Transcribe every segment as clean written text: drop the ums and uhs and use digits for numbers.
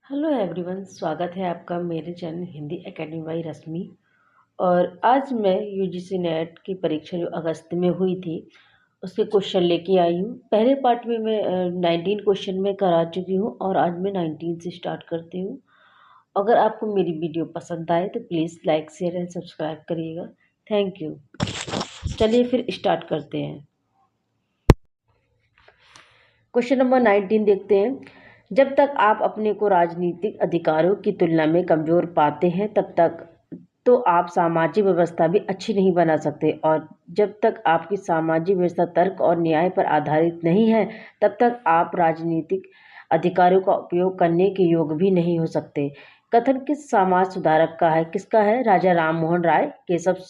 Hello everyone, स्वागत है आपका मेरे चैनल हिंदी एकेडमी बाई रश्मि। और आज मैं यूजीसी नेट की परीक्षा जो अगस्त में हुई थी उसके क्वेश्चन लेके आई हूँ। पहले पार्ट में मैं 19 क्वेश्चन में करा चुकी हूँ और आज मैं 19 से स्टार्ट करती हूँ। अगर आपको मेरी वीडियो पसंद आए तो please like share and subscribe करिएगा। Thank you. चलिए फिर स्टार्ट करते हैं। क्वेश्चन नंबर 19 देखते हैं। जब तक आप अपने को राजनीतिक अधिकारों की तुलना में कमज़ोर पाते हैं तब तक तो आप सामाजिक व्यवस्था भी अच्छी नहीं बना सकते, और जब तक आपकी सामाजिक व्यवस्था तर्क और न्याय पर आधारित नहीं है तब तक आप राजनीतिक अधिकारों का उपयोग करने के योग्य भी नहीं हो सकते। कथन किस समाज सुधारक का है? किसका है? राजा राम मोहन राय, केशव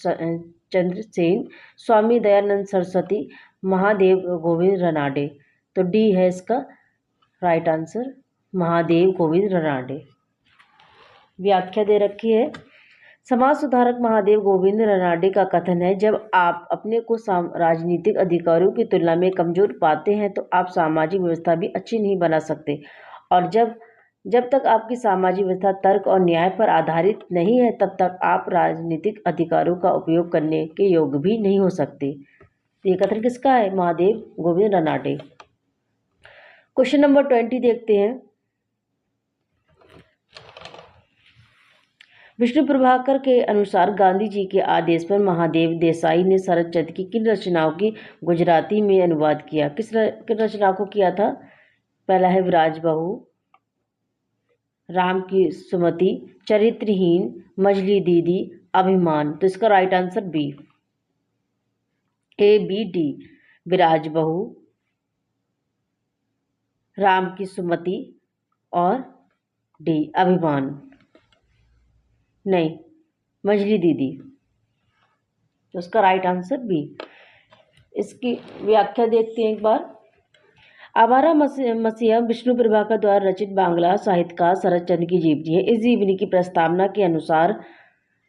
चंद्र सेन, स्वामी दयानंद सरस्वती, महादेव गोविंद रनाडे। तो डी है इसका राइट आंसर, महादेव गोविंद रनाडे। व्याख्या दे रखी है। समाज सुधारक महादेव गोविंद रनाडे का कथन है, जब आप अपने को राजनीतिक अधिकारों की तुलना में कमजोर पाते हैं तो आप सामाजिक व्यवस्था भी अच्छी नहीं बना सकते, और जब जब तक आपकी सामाजिक व्यवस्था तर्क और न्याय पर आधारित नहीं है तब तक आप राजनीतिक अधिकारों का उपयोग करने के योग्य भी नहीं हो सकते। ये कथन किसका है? महादेव गोविंद रनाडे। क्वेश्चन नंबर 20 देखते हैं। विष्णु प्रभाकर के अनुसार गांधी जी के आदेश पर महादेव देसाई ने शरद चंद्र की किन रचनाओं की गुजराती में अनुवाद किया? किन रचनाओं को किया था? पहला है विराज बहू, राम की सुमति, चरित्रहीन, मजली दीदी, अभिमान। तो इसका right answer B, A B D. Viraj बहू, राम की सुमति और डी अभिमान। नहीं, मजली दीदी। तो उसका राइट आंसर बी। इसकी व्याख्या देखते हैं एक बार। आवारा मसीहा विष्णु प्रभाकर द्वारा रचित बांग्ला साहित्यकार शरद चंद्र की जीवनी है। इस जीवनी की प्रस्तावना के अनुसार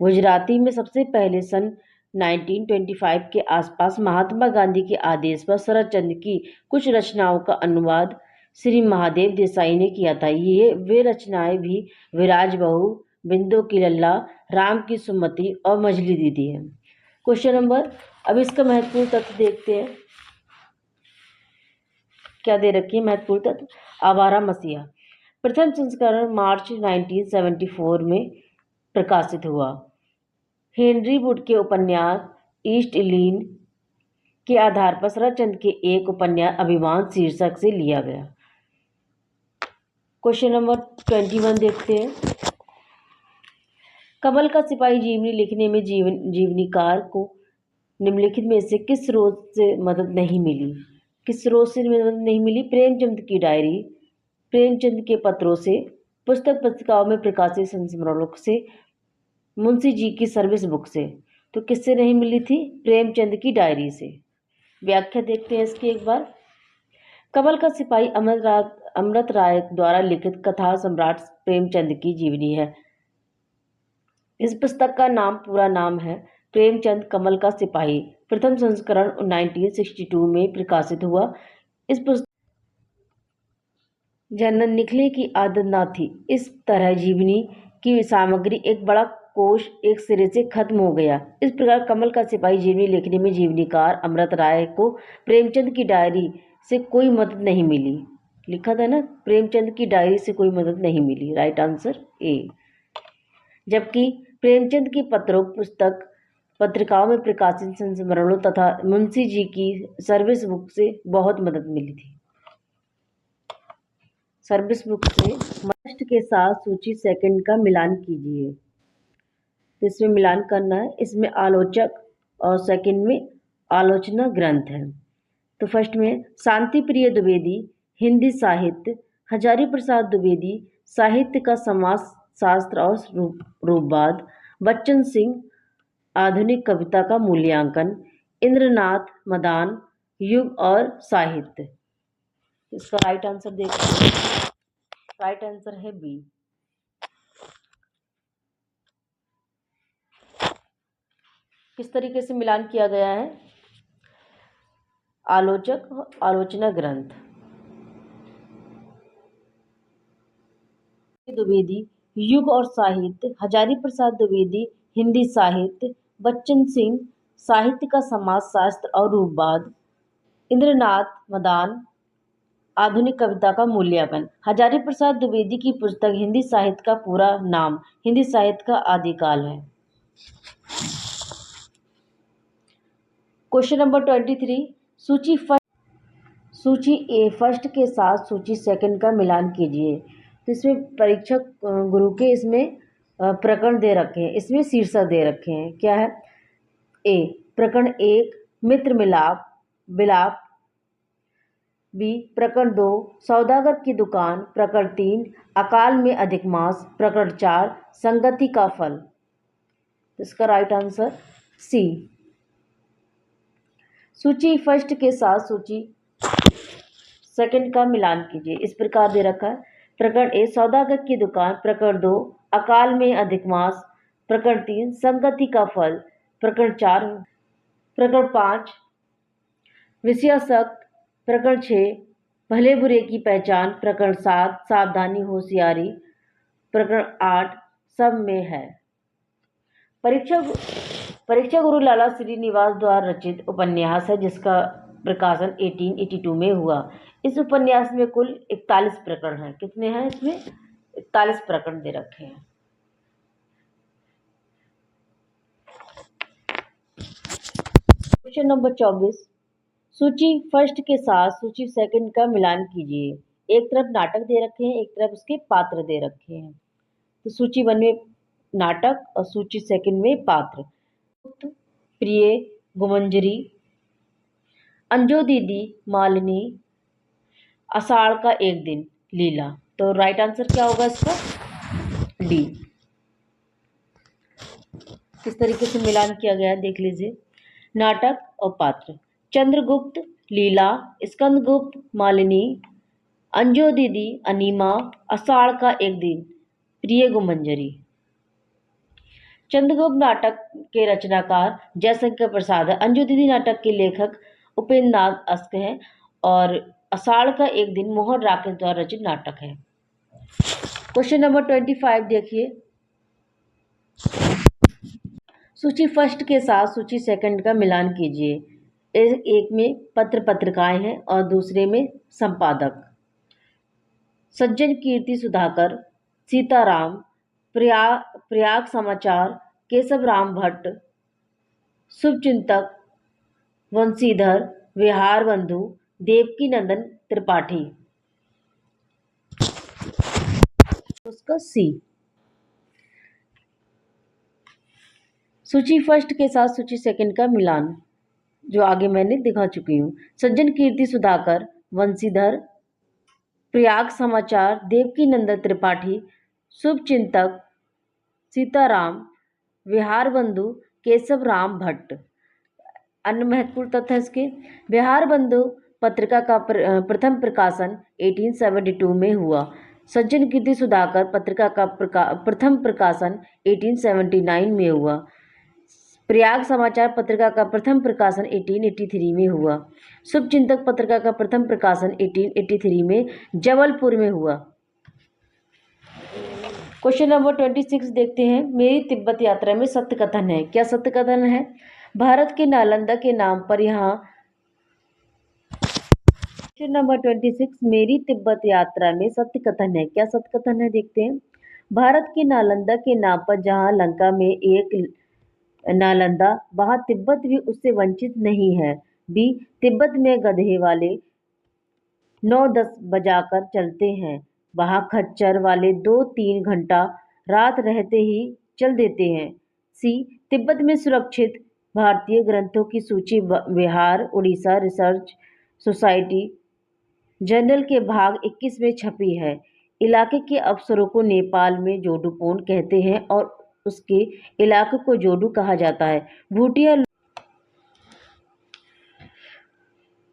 गुजराती में सबसे पहले सन 1925 के आसपास महात्मा गांधी के आदेश पर शरद चंद्र की कुछ रचनाओं का अनुवाद श्री महादेव देसाई ने किया था। ये वे रचनाएं भी विराज बहू, बिंदु की लल्ला, राम की सुमति और मजली दीदी है। क्वेश्चन नंबर, अब इसका महत्वपूर्ण तथ्य देखते हैं। क्या दे रखी है महत्वपूर्ण तथ्य? आवारा मसीहा प्रथम संस्करण मार्च 1974 में प्रकाशित हुआ। हेनरी वुड के उपन्यास ईस्ट इलीन के आधार पर शरदचंद्र के एक उपन्यास अभिमान शीर्षक से लिया गया। क्वेश्चन नंबर 21 देखते हैं। कमल का सिपाही जीवनी लिखने में जीवनीकार को निम्नलिखित में से किस स्रोत से मदद नहीं मिली? किस स्रोत से मदद नहीं मिली? प्रेमचंद की डायरी, प्रेमचंद के पत्रों से, पुस्तक पत्रिकाओं में प्रकाशित संस्मरणों से, मुंशी जी की सर्विस बुक से। तो किससे नहीं मिली थी? प्रेमचंद की डायरी से। व्याख्या देखते हैं इसकी एक बार। कमल का सिपाही अमृत राय द्वारा लिखित कथा सम्राट प्रेमचंद की जीवनी है। इस पुस्तक का पूरा नाम है प्रेमचंद कमल का सिपाही। प्रथम संस्करण 1962 में प्रकाशित हुआ। इस पुस्तक जनरल लिखने की आदत न थी। इस तरह जीवनी की सामग्री एक बड़ा कोश एक सिरे से खत्म हो गया। इस प्रकार कमल का सिपाही जीवनी लिखने में जीवनीकार अमृत राय को प्रेमचंद की डायरी से कोई मदद नहीं मिली। लिखा था ना, प्रेमचंद की डायरी से कोई मदद नहीं मिली। Right answer A. जबकि प्रेमचंद की पत्रों, पुस्तक पत्रिकाओं में प्रकाशित संस्मरणों तथा मुंशी जी की सर्विस बुक से बहुत मदद मिली थी। सर्विस बुक से फर्स्ट के साथ सूची सेकंड का मिलान कीजिए। तो इसमें मिलान करना है। इसमें आलोचक और सेकंड में आलोचना ग्रंथ है। तो फर्स्ट में शांति प्रिय द्विवेदी, हिंदी साहित्य, हजारी प्रसाद द्विवेदी, साहित्य का समाज शास्त्र और रूपवाद, बच्चन सिंह, आधुनिक कविता का मूल्यांकन, इंद्रनाथ मदान, युग और साहित्य। इसका राइट आंसर देखते हैं। राइट आंसर है बी। किस तरीके से मिलान किया गया है? आलोचक आलोचना ग्रंथ। द्विवेदी युग और साहित्य, हजारी प्रसाद द्विवेदी हिंदी साहित्य, बच्चन सिंह साहित्य का समाजशास्त्र और रूपवाद, इंद्रनाथ मदान आधुनिक कविता का मूल्यांकन। हजारी प्रसाद द्विवेदी की पुस्तक हिंदी साहित्य का पूरा नाम हिंदी साहित्य का आदिकाल है। क्वेश्चन नंबर 23, सूची ए फर्स्ट के साथ सूची सेकंड का मिलान कीजिए। तो इसमें परीक्षक गुरु के इसमें प्रकरण दे रखे हैं, इसमें शीर्षक दे रखे हैं। क्या है? ए प्रकरण 1 मित्र मिलाप विलाप, बी प्रकरण 2 सौदागर की दुकान, प्रकरण 3 अकाल में अधिक मास, प्रकरण 4 संगति का फल। इसका राइट आंसर सी। सूची फर्स्ट के साथ सूची सेकंड का मिलान कीजिए। इस प्रकार दे रखा है। प्रकरण 1 सौदागर की दुकान, प्रकरण 2 अकाल में अधिक मास, प्रकरण 3 संगति का फल, प्रकरण 4 प्रकरण 5 विषयासक्त, प्रकरण 6 भले बुरे की पहचान, प्रकरण 7 सावधानी होशियारी, प्रकरण 8 सब में है। परीक्षा गुरु लाला श्रीनिवास द्वारा रचित उपन्यास है जिसका प्रकाशन 1882 में हुआ। इस उपन्यास में कुल 41 प्रकरण हैं। कितने हैं इसमें? 41 प्रकरण दे रखे हैं। क्वेश्चन नंबर 24, सूची फर्स्ट के साथ सूची सेकंड का मिलान कीजिए। एक तरफ नाटक दे रखे हैं, एक तरफ उसके पात्र दे रखे हैं। तो सूची 1 में नाटक और सूची सेकंड में पात्र। प्रिय गुमंजरी, अंजो दीदी मालिनी, आषाढ़ का एक दिन, लीला। तो राइट आंसर क्या होगा इसका? डी। किस तरीके से मिलान किया गया है देख लीजिए। नाटक और पात्र, चंद्रगुप्त लीला, स्कंदगुप्त मालिनी, अंजो दीदी अनीमा, आषाढ़ का एक दिन प्रिय गुमंजरी। चंद्रगुप्त नाटक के रचनाकार जयशंकर प्रसाद है। अंजो दीदी नाटक के लेखक उपेंद्र नाथ अस्क है और आषाढ़ का एक दिन मोहन राकेश द्वारा रचित नाटक है। क्वेश्चन नंबर 25 देखिए। सूची फर्स्ट के साथ सूची सेकंड का मिलान कीजिए। एक में पत्र पत्रिकाएं हैं और दूसरे में संपादक। सज्जन कीर्ति सुधाकर, सीताराम, प्रयाग समाचार, केशव राम भट्ट, शुभचिंतक, वंशीधर, विहार बंधु, देवकी नंदन त्रिपाठी। उसका सी। सूची फर्स्ट के साथ सूची सेकंड का मिलान जो आगे मैंने दिखा चुकी हूँ। सज्जन कीर्ति सुधाकर, वंशीधर, प्रयाग समाचार, देवकी नंदन त्रिपाठी, शुभचिंतक, सीताराम, विहार बंधु, केशव राम भट्ट। अन्य महत्वपूर्ण तथ्य इसके, विहार बंधु पत्रिका का प्रथम प्रकाशन 1872 में हुआ। सज्जन कीर्ति सुधाकर पत्रिका का प्रथम प्रकाशन 1879 में हुआ। प्रयाग समाचार पत्रिका का प्रथम प्रकाशन 1883 में हुआ। शुभचिंतक पत्रिका का प्रथम प्रकाशन 1883 में जबलपुर में हुआ। क्वेश्चन नंबर 26 देखते हैं। मेरी तिब्बत यात्रा में सत्य कथन है। क्या सत्य कथन है? भारत के नालंदा के नाम पर यहाँ। क्वेश्चन नंबर 26, मेरी तिब्बत यात्रा में सत्य कथन है। क्या सत्य कथन है देखते हैं। भारत के नालंदा के नाम पर जहाँ लंका में एक नालंदा, वहाँ तिब्बत भी उससे वंचित नहीं है। बी तिब्बत में गधे वाले 9-10 बजाकर चलते हैं, वहाँ खच्चर वाले 2-3 घंटा रात रहते ही चल देते हैं। सी तिब्बत में सुरक्षित भारतीय ग्रंथों की सूची Bihar Orissa research society journal के भाग 21 में छपी है। इलाके के अफसरों को नेपाल में जोडुपोन कहते हैं और उसके इलाके को जोडू कहा जाता है।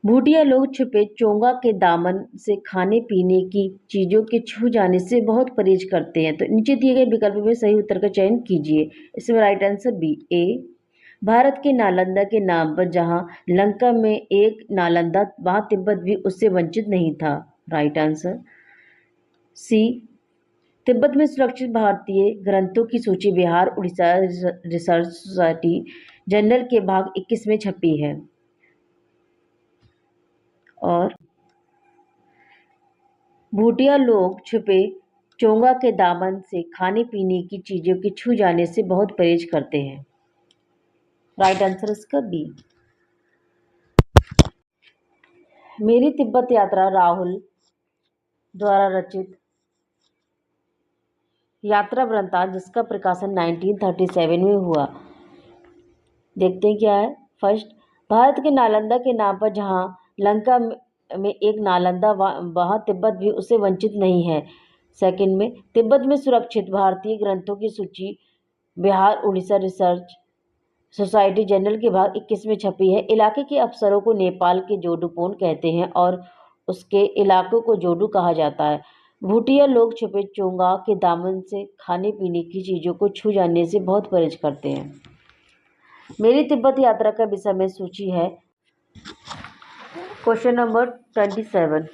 भूटिया लोग छुपे चोंगा के दामन से खाने पीने की चीज़ों के छू जाने से बहुत परहेज करते हैं। तो नीचे दिए गए विकल्प में सही उत्तर का चयन कीजिए। इसमें राइट आंसर बी। ए भारत के नालंदा के नाम पर जहाँ लंका में एक नालंदा, वहाँ तिब्बत भी उससे वंचित नहीं था। राइट आंसर सी तिब्बत में सुरक्षित भारतीय ग्रंथों की सूची Bihar Orissa research society journal के भाग 21 में छपी है। और भूटिया लोग छुपे चोंगा के दामन से खाने पीने की चीजों के छू जाने से बहुत परहेज करते हैं। राइट आंसर इसका बी। मेरी तिब्बत यात्रा राहुल द्वारा रचित यात्रा वृत्तांत जिसका प्रकाशन 1937 में हुआ। देखते हैं क्या है। फर्स्ट, भारत के नालंदा के नाम पर जहाँ लंका में एक नालंदा वहाँ तिब्बत भी उससे वंचित नहीं है। सेकंड में, तिब्बत में सुरक्षित भारतीय ग्रंथों की सूची Bihar Orissa research society journal के भाग 21 में छपी है। इलाके के अफसरों को नेपाल के जोडुपोन कहते हैं और उसके इलाकों को जोडू कहा जाता है। भूटिया लोग छुपे चोंगा के दामन से खाने पीने की चीज़ों को छू जाने से बहुत परहेज करते हैं। मेरी तिब्बत यात्रा का विषय में सूची है। क्वेश्चन नंबर 27,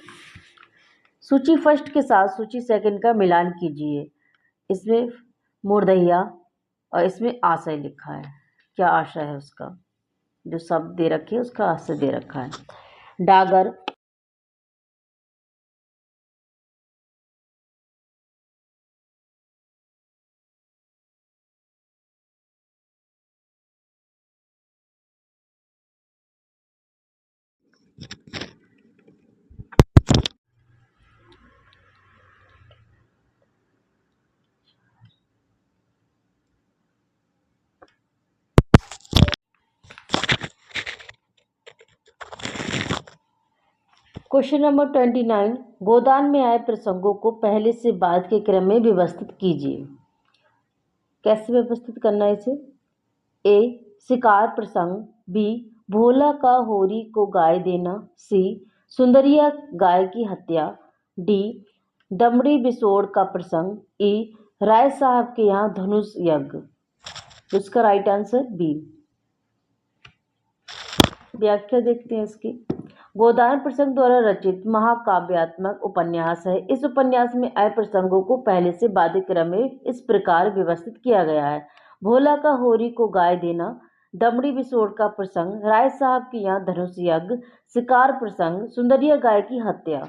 सूची फर्स्ट के साथ सूची सेकंड का मिलान कीजिए। इसमें मूर्धइया और इसमें आशय लिखा है। क्या आशय है उसका? जो शब्द दे रखे हैं उसका आशय दे रखा है। डागर, क्वेश्चन नंबर 29, गोदान में आए प्रसंगों को पहले से बाद के क्रम में व्यवस्थित कीजिए। कैसे व्यवस्थित करना है इसे? ए, शिकार प्रसंग। बी, भोला का होरी को गाय देना। सी, सुंदरिया गाय की हत्या। डी, दमड़ी बिसोड़ का प्रसंग। ई, राय साहब के यहाँ धनुष यज्ञ। इसका राइट आंसर बी। व्याख्या देखते हैं इसकी। गोदान प्रसंग द्वारा रचित महाकाव्यात्मक उपन्यास है। इस उपन्यास में आए प्रसंगों को पहले से बाद के क्रम में इस प्रकार व्यवस्थित किया गया है। भोला का होरी को गाय देना, दमड़ी बिसोड़ का प्रसंग, राय साहब के यहाँ धनुष यज्ञ, शिकार प्रसंग, सुंदरिया गाय की हत्या।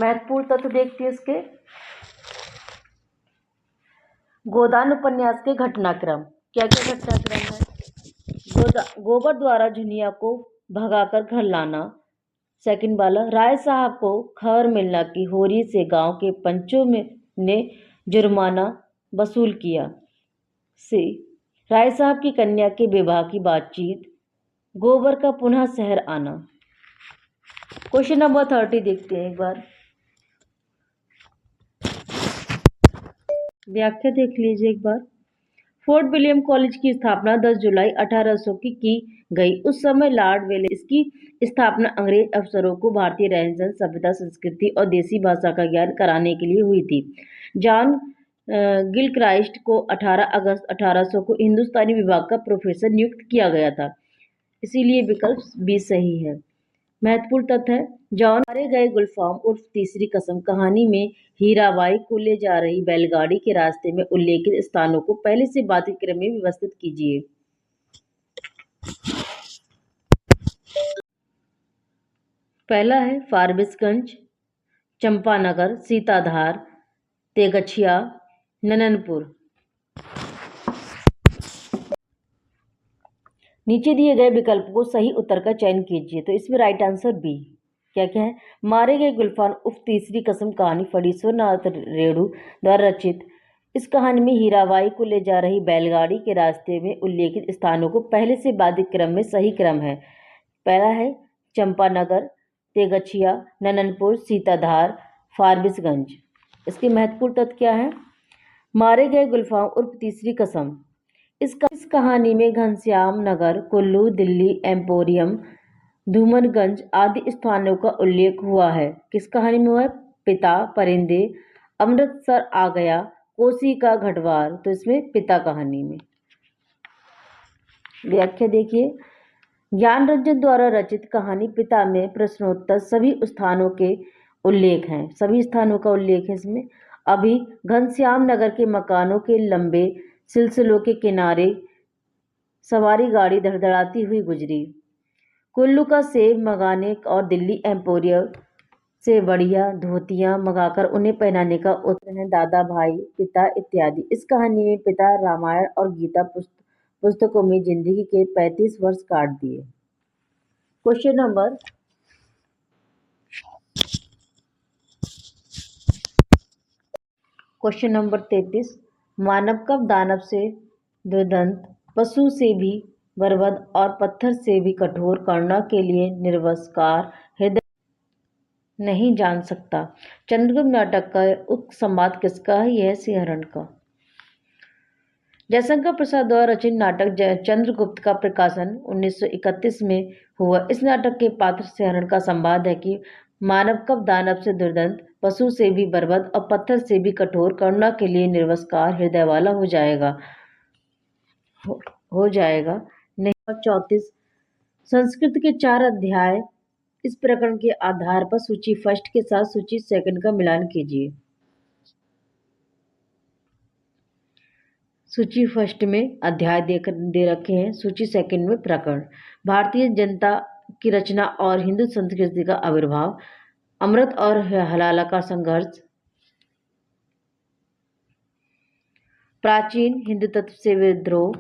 महत्वपूर्ण तथ्य देखते हैं इसके। गोदान उपन्यास के घटनाक्रम। क्या क्या घटनाक्रम है? गोबर द्वारा झुनिया को भगाकर घर लाना। सेकंड वाला, राय साहब को खबर मिलना कि होरी से गांव के पंचों ने जुर्माना वसूल किया। सी, राय साहब की कन्या के विवाह की बातचीत। गोबर का पुनः शहर आना। क्वेश्चन नंबर 30 देखते हैं एक बार। व्याख्या देख लीजिए एक बार। फोर्ट विलियम कॉलेज की स्थापना 10 जुलाई 1800 की गई। उस समय लॉर्ड वेलेस की स्थापना अंग्रेज अफसरों को भारतीय रहन सहन, सभ्यता, संस्कृति और देसी भाषा का ज्ञान कराने के लिए हुई थी। जॉन गिलक्राइस्ट को 18 अगस्त 1800 को हिंदुस्तानी विभाग का प्रोफेसर नियुक्त किया गया था। इसीलिए विकल्प बी सही है। महत्वपूर्ण तथ्य है, जॉन मारे गए गुलफाम उर्फ तीसरी कसम कहानी में हीराबाई को ले जा रही बैलगाड़ी के रास्ते में उल्लेखित स्थानों को पहले से बाद के क्रम में व्यवस्थित कीजिए। पहला है फारबिसगंज, चंपानगर, सीताधार, तेगछिया, नननपुर। नीचे दिए गए विकल्प को सही उत्तर का चयन कीजिए। तो इसमें राइट आंसर बी। क्या क्या है? मारे गए गुलफाम उर्फ तीसरी कसम कहानी फणीश्वर नाथ रेणु द्वारा रचित। इस कहानी में हीराबाई को ले जा रही बैलगाड़ी के रास्ते में उल्लेखित स्थानों को पहले से बाद क्रम में सही क्रम है। पहला है चंपानगर, तेगछिया, नननपुर, सीताधार, फारबिसगंज। इसके महत्वपूर्ण तथ्य क्या है? मारे गए गुलफाम उर्फ तीसरी कसम, इस कहानी में घनश्याम नगर, कुल्लू, दिल्ली, एम्पोरियम, धूमनगंज आदि स्थानों का उल्लेख हुआ है। किस कहानी में हुआ है? पिता, परिंदे, अमृतसर आ गया, कोसी का घटवार। तो इसमें पिता कहानी में। व्याख्या देखिए। ज्ञान रंजन द्वारा रचित कहानी पिता में प्रश्नोत्तर सभी स्थानों के उल्लेख हैं, सभी स्थानों का उल्लेख है इसमें। अभी घनश्याम नगर के मकानों के लंबे सिलसिलों के किनारे सवारी गाड़ी धड़धड़ाती हुई गुजरी। कुल्लू का सेब मंगाने और दिल्ली एम्पोरियम से बढ़िया धोतियां मंगाकर उन्हें पहनाने का उत्तर है दादा, भाई, पिता इत्यादि। इस कहानी में पिता रामायण और गीता पुस्तकों में जिंदगी के 35 वर्ष काट दिए। Question number 33। मानव कब दानव से दुर्दंत, पशु से भी बर्बद और पत्थर से भी कठोर करना के लिए निर्वस्कार हृदय नहीं जान सकता। चंद्रगुप्त नाटक का उक्त संवाद किसका है? यह सिंहरण का। जयशंकर प्रसाद द्वारा रचित नाटक चंद्रगुप्त का प्रकाशन 1931 में हुआ। इस नाटक के पात्र सिंहरण का संवाद है कि मानव कब दानव से दुर्दंत, पशु से भी बर्बद और पत्थर से भी कठोर, करुणा के लिए निर्वस्कार हृदय वाला हो जाएगा नहीं। 34। संस्कृत के 4 अध्याय इस प्रकरण के आधार पर सूची फर्स्ट के साथ सूची सेकंड का मिलान कीजिए। सूची फर्स्ट में अध्याय दे रखे हैं, सूची सेकंड में प्रकरण। भारतीय जनता की रचना और हिंदू संस्कृति का आविर्भाव, अमृत और हलाला का संघर्ष, प्राचीन हिंदू तत्व से विद्रोह,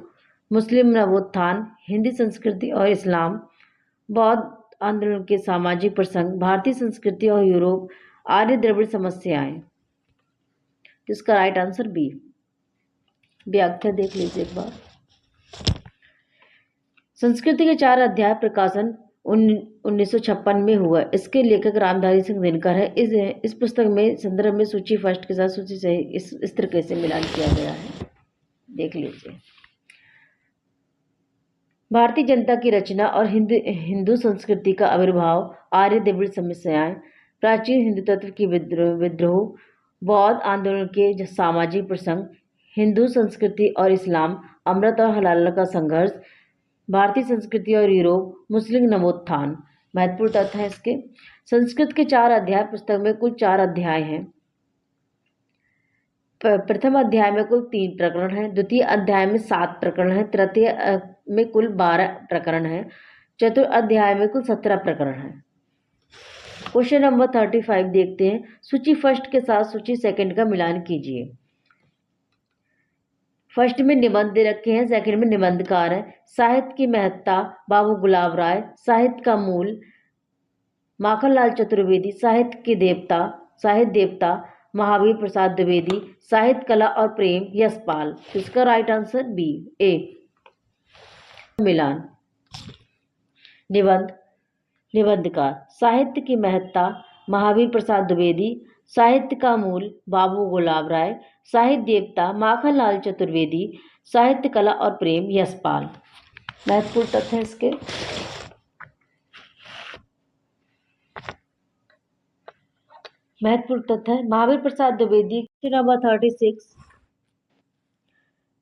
मुस्लिम नवोत्थान, हिंदी संस्कृति और इस्लाम, बौद्ध आंदोलन के सामाजिक प्रसंग, भारतीय संस्कृति और यूरोप, आर्य द्रविड़ समस्याएं। इसका राइट आंसर बी। व्याख्या देख लीजिए एक बार। संस्कृति के 4 अध्याय प्रकाशन 1956 में हुआ। इसके लेखक रामधारी सिंह दिनकर है। इस पुस्तक में संदर्भ में सूची फर्स्ट के साथ सूची से इस तरीके से मिलान किया गया है, देख लीजिए। भारतीय जनता की रचना और हिंदू संस्कृति का आविर्भाव, आर्य द्रविड़ समस्याएं, प्राचीन हिंदू तत्व की विद्रोह, बौद्ध आंदोलन के सामाजिक प्रसंग, हिंदू संस्कृति और इस्लाम, अमृत और हलाला का संघर्ष, भारतीय संस्कृति और यूरोप, मुस्लिम नवोत्थान। महत्वपूर्ण तथ्य है इसके। संस्कृत के 4 अध्याय पुस्तक में कुल 4 अध्याय हैं। प्रथम अध्याय में कुल 3 प्रकरण हैं, द्वितीय अध्याय में 7 प्रकरण हैं, तृतीय में कुल 12 प्रकरण हैं, चतुर्थ अध्याय में कुल 17 प्रकरण हैं। क्वेश्चन नंबर 35 देखते हैं। सूची फर्स्ट के साथ सूची सेकंड का मिलान कीजिए। फर्स्ट में निबंध दे रखे हैं, सेकंड में निबंधकार है। साहित्य की महत्ता, बाबू गुलाब राय। साहित्य का मूल, माखनलाल चतुर्वेदी। साहित्य देवता महावीर प्रसाद द्विवेदी। साहित्य कला और प्रेम, यशपाल। इसका राइट आंसर बी, ए। मिलान। निबंधकार, साहित्य की महत्ता, महावीर प्रसाद द्विवेदी। साहित्य का मूल, बाबू गुलाब राय। साहित्य देवता, माखनलाल चतुर्वेदी। साहित्य कला और प्रेम, यशपाल। महत्वपूर्ण तथ्य है इसके। महत्वपूर्ण तथ्य है महावीर प्रसाद द्विवेदी। नंबर 36।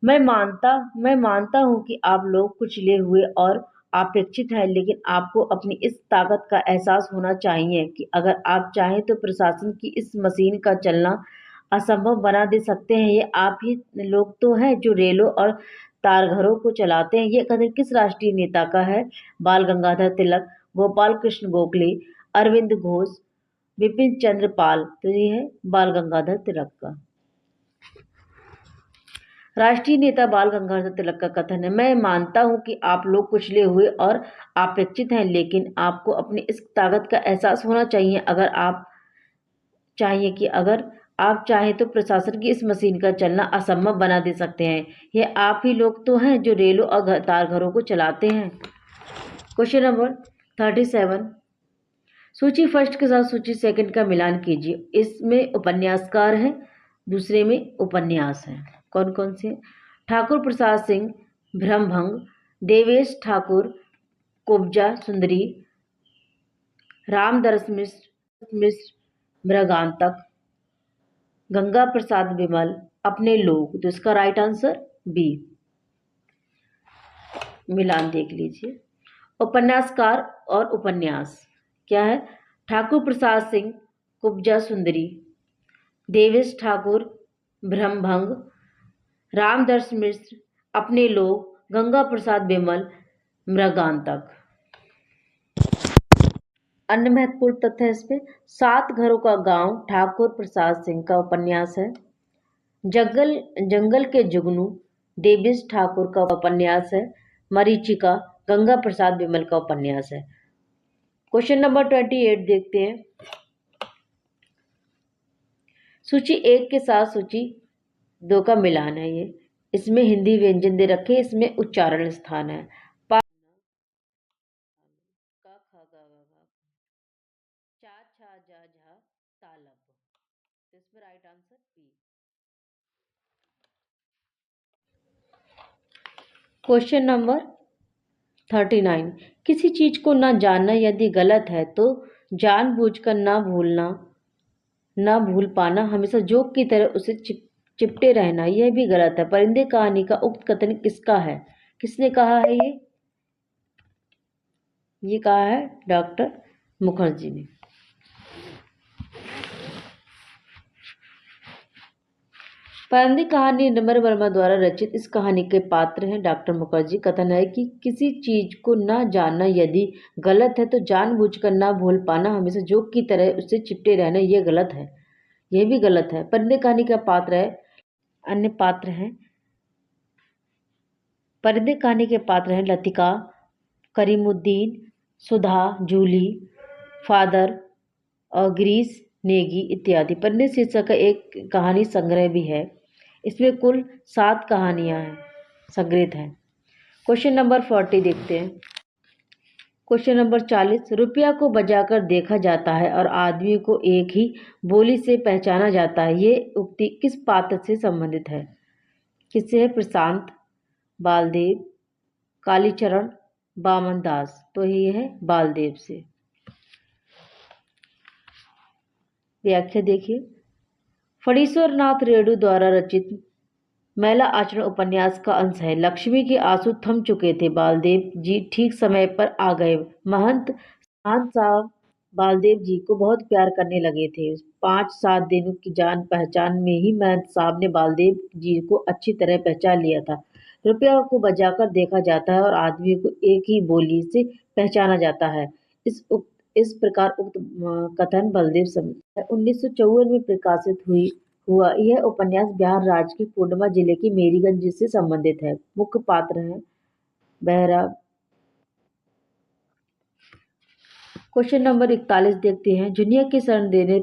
मैं मानता हूं कि आप लोग कुचले हुए और अपेक्षित हैं, लेकिन आपको अपनी इस ताकत का एहसास होना चाहिए कि अगर आप चाहें तो प्रशासन की इस मशीन का चलना असंभव बना दे सकते हैं। ये आप ही लोग तो हैं जो रेलों और तारघरों को चलाते हैं। ये कथन किस राष्ट्रीय नेता का है? बाल गंगाधर तिलक, गोपाल कृष्ण गोखले, अरविंद घोष, बिपिन चंद्र पाल। तो ये है बाल गंगाधर तिलक का। राष्ट्रीय नेता बाल गंगाधर तिलक का कथन है, मैं मानता हूं कि आप लोग कुचले हुए और अपेक्षित हैं, लेकिन आपको अपनी इस ताकत का एहसास होना चाहिए अगर आप चाहें तो प्रशासन की इस मशीन का चलना असंभव बना दे सकते हैं। ये आप ही लोग तो हैं जो रेलों और तारघरों को चलाते हैं। Question number 37। सूची फर्स्ट के साथ सूची सेकंड का मिलान कीजिए। इसमें उपन्यासकार है, दूसरे में उपन्यास है। कौन कौन से? ठाकुर प्रसाद सिंह भ्रमभंग, देवेश ठाकुर कुब्जा सुंदरी, रामदरस मिश्र मृगांतक, गंगा प्रसाद विमल अपने लोग। तो इसका राइट आंसर बी। मिलान देख लीजिए। उपन्यासकार और उपन्यास क्या है? ठाकुर प्रसाद सिंह कुब्जा सुंदरी, देवेश ठाकुर ब्रह्मभंग, रामदर्श मिश्र अपने लोग, गंगा प्रसाद बिमल मृगांतक। अन्य महत्वपूर्ण तथ्य इसमें 7 घरों का गांव ठाकुर प्रसाद सिंह का उपन्यास है। जंगल जंगल के जुगनू देवेश ठाकुर का उपन्यास है। मरीचिका गंगा प्रसाद बिमल का उपन्यास है। क्वेश्चन नंबर 28 देखते हैं। सूची 1 के साथ सूची 2 का मिलान है। ये इसमें हिंदी व्यंजन दे रखे, इसमें उच्चारण स्थान है। पा का खा गा गा गा, चा छा जा झा तालब। तो इसमें right answer B. Question number 39। किसी चीज को ना जानना यदि गलत है तो जानबूझकर ना भूल पाना, हमेशा जोक की तरह उसे चिपटे रहना, यह भी गलत है। परिंदे कहानी का उक्त कथन किसका है? किसने कहा है ये कहा है डॉक्टर मुखर्जी ने। परिंदे कहानी नम्र वर्मा द्वारा रचित इस कहानी के पात्र हैं डॉक्टर मुखर्जी। कथन है कि किसी चीज को ना जानना यदि गलत है तो जानबूझकर ना भूल पाना, हमेशा जोक की तरह उससे चिपटे रहना, यह गलत है। यह भी गलत है। परिंदे कहानी का पात्र है, अन्य पात्र हैं। परिंदे कहानी के पात्र हैं लतिका, करीमुद्दीन, सुधा, जूली, फादर और गिरीश नेगी इत्यादि। परिंदे शीर्षक का एक कहानी संग्रह भी है। इसमें कुल 7 कहानियां हैं, संग्रहित हैं। क्वेश्चन नंबर 40 देखते हैं। Question number 40। रुपया को बजाकर देखा जाता है और आदमी को एक ही बोली से पहचाना जाता है, ये उक्ति किस पात्र से संबंधित है? किससे है? प्रशांत, बालदेव, कालीचरण, बामन दास। तो ये है बालदेव से। व्याख्या देखिए। फणीश्वर नाथ रेणु द्वारा रचित मैला आचरण उपन्यास का अंश है। लक्ष्मी के आंसू थम चुके थे, बालदेव जी ठीक समय पर आ गए। महंत साहब बालदेव जी को बहुत प्यार करने लगे थे। 5-7 दिनों की जान पहचान में ही महंत साहब ने बालदेव जी को अच्छी तरह पहचान लिया था। रुपया को बजाकर देखा जाता है और आदमी को एक ही बोली से पहचाना जाता है। इस प्रकार उक्त कथन बलदेव 1954 में प्रकाशित हुआ। यह उपन्यास बिहार राज्य के कोडरमा जिले की मेरीगंज से संबंधित है। मुख्य पात्र हैं बहरा। क्वेश्चन नंबर 41 देखते हैं। जुनिया के शरण देने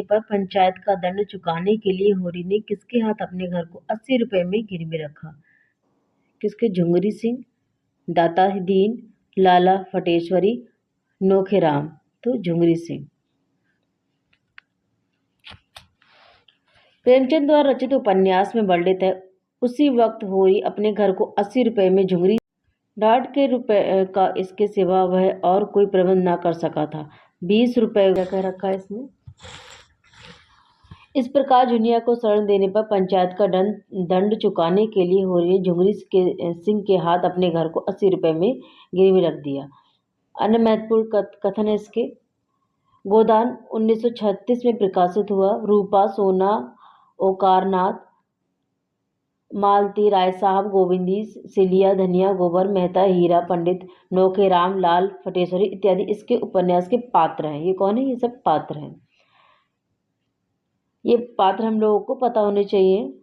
पर पंचायत का दंड चुकाने के लिए होरी ने किसके हाथ अपने घर को 80 रुपए में गिरवी रखा? किसके? झुंगरी सिंह, दाता दीन, लाला फटेश्वरी, नोखेराम। तो झुंगरी सिंह। प्रेमचंद द्वारा रचित उपन्यास में वर्णित है, उसी वक्त होरी अपने घर को 80 रुपए में झुंगरी डाढ़ के रुपए का इसके सिवा वह और कोई प्रबंध न कर सका था। 20 रुपए कह रखा है इसमें। इस प्रकार जुनिया को शरण देने पर पंचायत का दंड चुकाने के लिए होरी ने झुंगरी सिंह के हाथ अपने घर को 80 रुपए में गिरवी रख दिया। अन्य महत्वपूर्ण कथन है इसके। गोदान 1936 में प्रकाशित हुआ। रूपा, सोना, ओकारनाथ, मालती, राय साहब, गोविंदी, सिलिया, धनिया, गोबर, मेहता, हीरा, पंडित, नोखेराम, लाल फटेश्वरी इत्यादि इसके उपन्यास के पात्र हैं। ये कौन है? ये सब पात्र हैं। ये पात्र हम लोगों को पता होने चाहिए।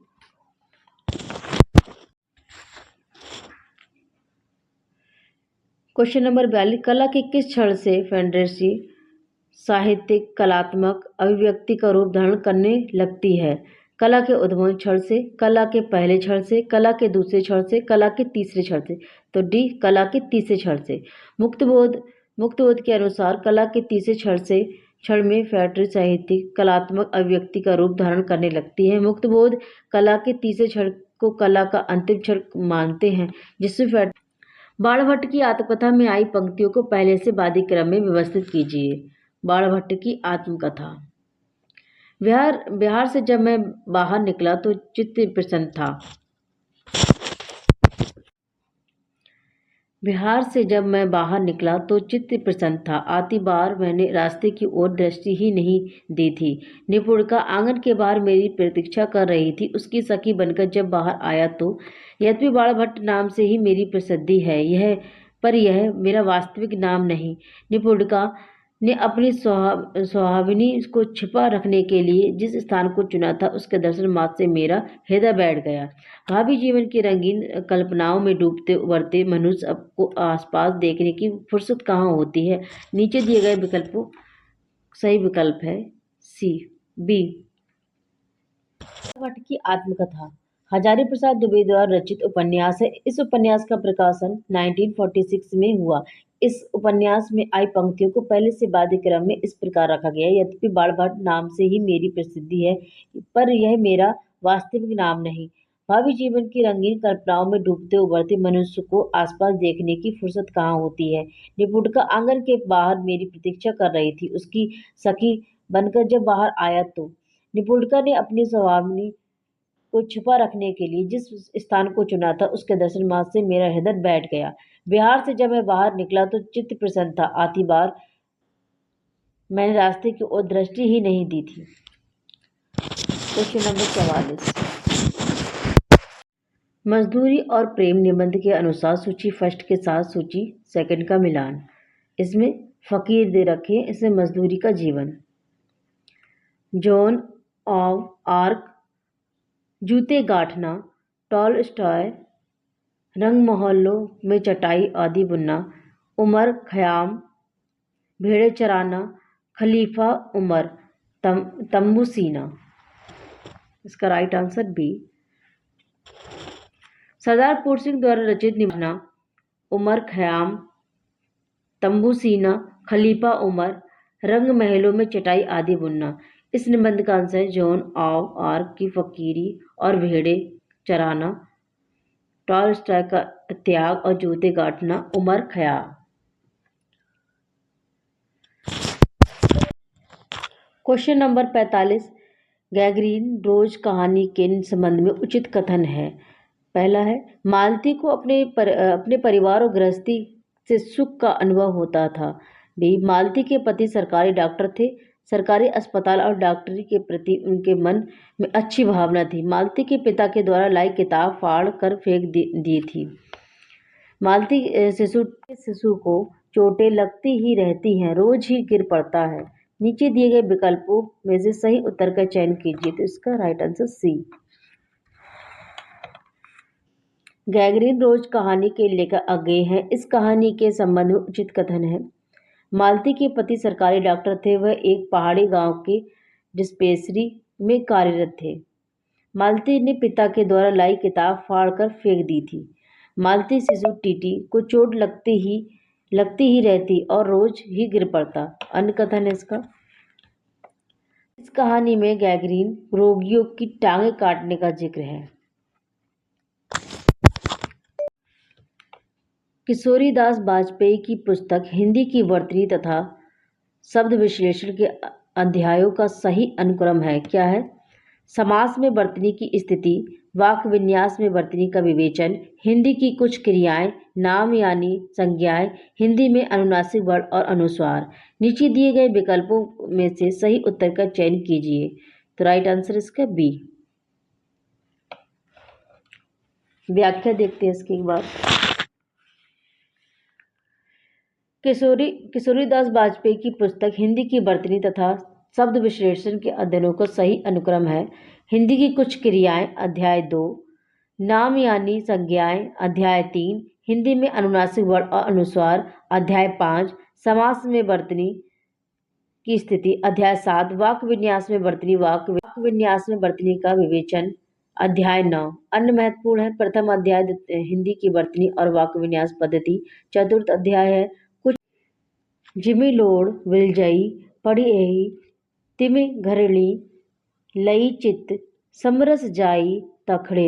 Question number 42। कला के किस क्षण से फैंटेसी साहित्यिक कलात्मक अभिव्यक्ति का रूप धारण करने लगती है? कला के उद्भव क्षण से, कला के पहले क्षण से, कला के दूसरे क्षण से, कला के तीसरे क्षण से। तो डी, कला के तीसरे क्षण से। मुक्तबोध के अनुसार कला के तीसरे क्षण में फैंटेसी साहित्यिक कलात्मक अभिव्यक्ति का रूप धारण करने लगती है। मुक्तबोध कला के तीसरे क्षण को कला का अंतिम क्षण मानते हैं, जिसमें बाणभट्ट की आत्मकथा में आई पंक्तियों को पहले से वादी क्रम में व्यवस्थित कीजिए। बाणभट्ट की आत्मकथा। बिहार से जब मैं बाहर निकला तो चित्त प्रसन्न था। बिहार से जब मैं बाहर निकला तो चित्त प्रसन्न था। आती बार मैंने रास्ते की ओर दृष्टि ही नहीं दी थी। निपुणिका आंगन के बाहर मेरी प्रतीक्षा कर रही थी। उसकी सखी बनकर जब बाहर आया तो यद्यपि बाण भट्ट नाम से ही मेरी प्रसिद्धि है, यह मेरा वास्तविक नाम नहीं। निपुणिका ने अपनी सुहाविनी को छिपा रखने के लिए जिस स्थान को चुना था, उसके दर्शन मात्र से मेरा हृदय बैठ गया। भावी जीवन की रंगीन कल्पनाओं में डूबते उभरते मनुष्य को आसपास देखने की फुर्सत कहाँ होती है। नीचे दिए गए विकल्पों सही विकल्प है सी बी। भट्ट की आत्मकथा हजारी प्रसाद दुबे द्वारा रचित उपन्यास है। इस उपन्यास का प्रकाशन 1946 में हुआ। इस उपन्यास में आई पंक्तियों को पहले से बाध्य क्रम में इस प्रकार रखा गया है। यद्यपि बाण भट्ट नाम से ही मेरी प्रसिद्धि है, पर यह मेरा वास्तविक नाम नहीं। भावी जीवन की रंगीन कल्पनाओं में डूबते उभरते मनुष्य को आसपास देखने की फुर्सत कहाँ होती है। निपुणिका आंगन के बाहर मेरी प्रतीक्षा कर रही थी। उसकी सखी बनकर जब बाहर आया तो निपुणिका ने अपनी स्वामिनी को छुपा रखने के लिए जिस स्थान को चुना था, उसके दर्शन मात्र से मेरा हृदय बैठ गया। बिहार से जब मैं बाहर निकला तो चित्त प्रसन्न था। आती बार मैंने रास्ते की ओर दृष्टि ही नहीं दी थी। क्वेश्चन नंबर 44 मजदूरी और प्रेम निबंध के अनुसार सूची फर्स्ट के साथ सूची सेकंड का मिलान। इसमें फकीर दे रखे, इसमें मजदूरी का जीवन। जॉन ऑफ आर्क, जूते गांठना, टॉलस्टॉय, रंग मोहल्लों में चटाई आदि बुनना, उमर खयाम, भेड़े चराना, खलीफा उमर, तंबू सीना। इसका राइट आंसर बी। सरदार पूर सिंह द्वारा रचित निबंध उमर खयाम, तंबू सीना, खलीफा उमर, रंग महलों में चटाई आदि बुनना। इस निबंध का आंसर है जॉन ऑफ आर्क की फकीरी और भेड़े चराना, टॉलस्टॉय का त्याग और जूते गांठना, Omar Khayyam. Question number 45 gangrene रोज कहानी के संबंध में उचित कथन है। पहला है मालती को अपने परिवार और गृहस्थी से सुख का अनुभव होता था। बी मालती के पति सरकारी डॉक्टर थे। सरकारी अस्पताल और डॉक्टरी के प्रति उनके मन में अच्छी भावना थी। मालती के पिता के द्वारा लाई किताब फाड़ कर फेंक दी थी। मालती शिशु को चोटें लगती ही रहती हैं, रोज ही गिर पड़ता है। नीचे दिए गए विकल्पों में से सही उत्तर का चयन कीजिए। तो इसका राइट आंसर सी। गैगरीन रोज कहानी के लेखक अज्ञेय हैं। इस कहानी के संबंध में उचित कथन है मालती के पति सरकारी डॉक्टर थे। वह एक पहाड़ी गांव के डिस्पेंसरी में कार्यरत थे। मालती ने पिता के द्वारा लाई किताब फाड़कर फेंक दी थी। मालती शिशु टीटी को चोट लगती ही रहती और रोज ही गिर पड़ता। अन्य कथन है इसका। इस कहानी में गैंग्रीन रोगियों की टांगें काटने का जिक्र है। किशोरीदास वाजपेयी की पुस्तक हिंदी की वर्तनी तथा शब्द विश्लेषण के अध्यायों का सही अनुक्रम है। क्या है? समास में वर्तनी की स्थिति, वाक्य विन्यास में वर्तनी का विवेचन, हिंदी की कुछ क्रियाएं, नाम यानी संज्ञाएं, हिंदी में अनुनासिक वर्ण और अनुस्वार। नीचे दिए गए विकल्पों में से सही उत्तर का चयन कीजिए। तो राइट आंसर इसका बी। व्याख्या देखते हैं इसके एक बार। किशोरीदास वाजपेयी की पुस्तक हिंदी की वर्तनी तथा शब्द विश्लेषण के अध्ययनों का सही अनुक्रम है। हिंदी की कुछ क्रियाएं अध्याय 2, नाम यानी संज्ञाएं अध्याय 3, हिंदी में अनुनासिक वर्ण और अनुस्वार अध्याय 5, समास में वर्तनी की स्थिति अध्याय 7, वाक्य विन्यास में वर्तनी का विवेचन अध्याय 9। अन्य महत्वपूर्ण है प्रथम अध्याय हिंदी की वर्तनी और वाक्य विन्यास पद्धति। चतुर्थ अध्याय है जिमी लोड़ विलजई पड़ी एही तिमि घरणी लई चित समरस जाई तखड़े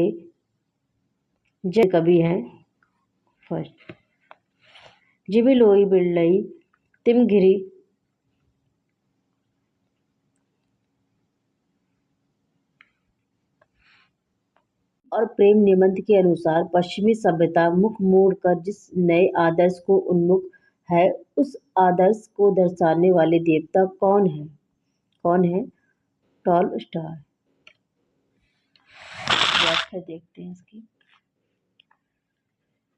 जय कवि हैं। फर्स्ट जिमी लोई बिड़लई तिम घिरी और प्रेम निबंध के अनुसार पश्चिमी सभ्यता मुख मोड़कर जिस नए आदर्श को उन्मुख है, उस आदर्श को दर्शाने वाले देवता कौन है? कौन है? टॉलस्टॉय। व्याख्या देखते हैं इसकी।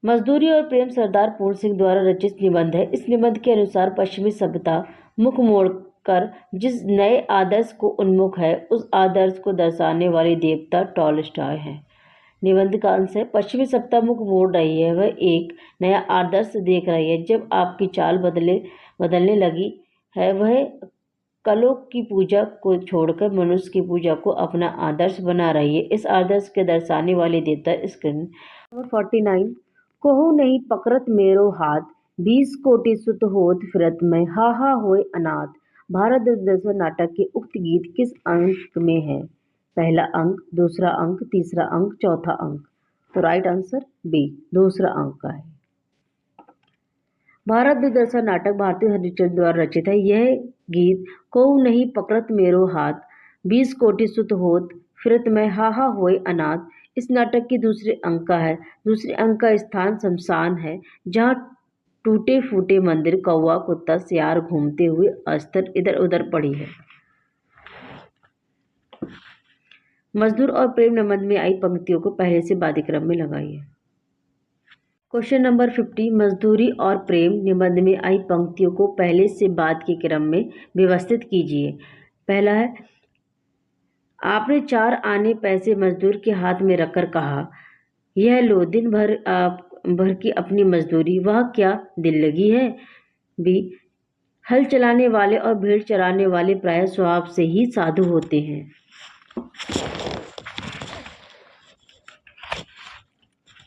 मजदूरी और प्रेम सरदार पूर्ण सिंह द्वारा रचित निबंध है। इस निबंध के अनुसार पश्चिमी सभ्यता मुख मोड़कर जिस नए आदर्श को उन्मुख है, उस आदर्श को दर्शाने वाले देवता टॉलस्टॉय है। निबंध का अंश है, पश्चिमी सभ्यता मुख मोड़ रही है, वह एक नया आदर्श देख रही है। जब आपकी चाल बदलने लगी है, वह कलोक की पूजा को छोड़कर मनुष्य की पूजा को अपना आदर्श बना रही है। इस आदर्श के दर्शाने वाले देवता स्क्रीन नंबर 49। कोहू नहीं पकड़त मेरो हाथ, 20 कोटि सुत होत फिरत मैं, हा हा होए अनाथ। भारत दूरदर्शन नाटक के उक्त गीत किस अंक में है? पहला अंक, दूसरा अंक, तीसरा अंक, चौथा अंक। तो राइट आंसर बी, दूसरा अंक का है। भारत दूरदर्शन नाटक भारतीय हरिश्चंद्र द्वारा रचित है। यह गीत कोऊ नहीं पकड़त मेरो हाथ, 20 कोटि सुत होत फिरत मैं, हा हा होए अनाथ, इस नाटक की दूसरे अंक का है। दूसरे अंक का स्थान शमशान है, जहाँ टूटे फूटे मंदिर, कौवा, कुत्ता, सियार घूमते हुए अस्त्र इधर उधर पड़ी है। मजदूर और प्रेम निबंध में आई पंक्तियों को पहले से बाद क्रम में लगाइए। Question number 50। मजदूरी और प्रेम निबंध में आई पंक्तियों को पहले से बाद के क्रम में व्यवस्थित कीजिए। पहला है, आपने 4 आने पैसे मजदूर के हाथ में रखकर कहा, यह लो दिन भर की अपनी मजदूरी, वह क्या दिल लगी है? बी, हल चलाने वाले और भेड़ चराने वाले प्राय स्वभाव से ही साधु होते हैं।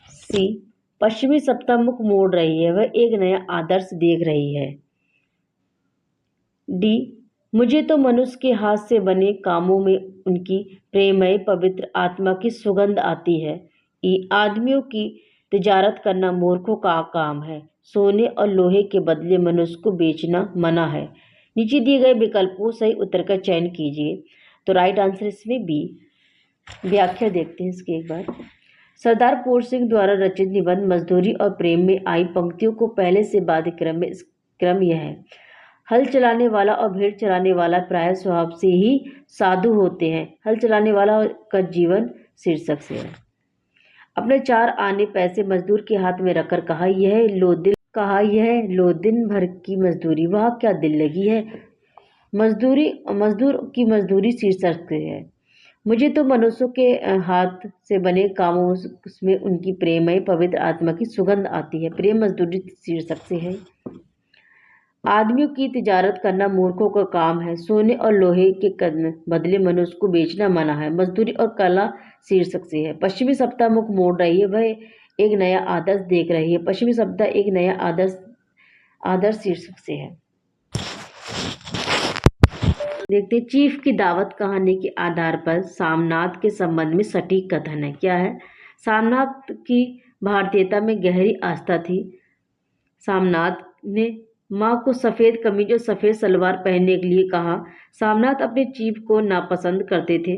सी, पश्चिमी सत्ता मुख मोड़ रही है, वह एक नया आदर्श देख रही है। डी, मुझे तो मनुष्य के हाथ से बने कामों में उनकी प्रेममय पवित्र आत्मा की सुगंध आती है। ई, आदमियों की तिजारत करना मूर्खों का काम है, सोने और लोहे के बदले मनुष्य को बेचना मना है। नीचे दिए गए विकल्पों सही उत्तर का चयन कीजिए। तो राइट आंसर इसमें बी। व्याख्या देखते हैं इसके एक बार। सरदार पूर्ण सिंह द्वारा रचित निबंध मजदूरी और प्रेम में आई पंक्तियों को पहले से बाद क्रम यह है, हल चलाने वाला और भेड़ चराने वाला प्राय स्वभाव से ही साधु होते हैं। हल चलाने वाला का जीवन शीर्षक से है। अपने 4 आने पैसे मजदूर के हाथ में रखकर कहा, यह लो दिन भर की मजदूरी, वह क्या दिल लगी है? मजदूर की मजदूरी शीर्षक से है। मुझे तो मनुष्यों के हाथ से बने कामों में उनकी प्रेममय पवित्र आत्मा की सुगंध आती है, प्रेम मजदूरी शीर्षक से है। आदमियों की तिजारत करना मूर्खों का काम है, सोने और लोहे के बदले मनुष्य को बेचना मना है, मजदूरी और कला शीर्षक से है। पश्चिमी सभ्यता मुख मोड़ रही है, वह एक नया आदर्श देख रही है, पश्चिमी सभ्यता एक नया आदर्श शीर्षक से है। देखते चीफ की दावत कहानी के आधार पर सामनाथ के संबंध में सटीक कथन है। क्या है? सामनाथ की भारतीयता में गहरी आस्था थी। सामनाथ ने माँ को सफ़ेद कमीज और सफ़ेद सलवार पहनने के लिए कहा। सामनाथ अपने चीफ को नापसंद करते थे।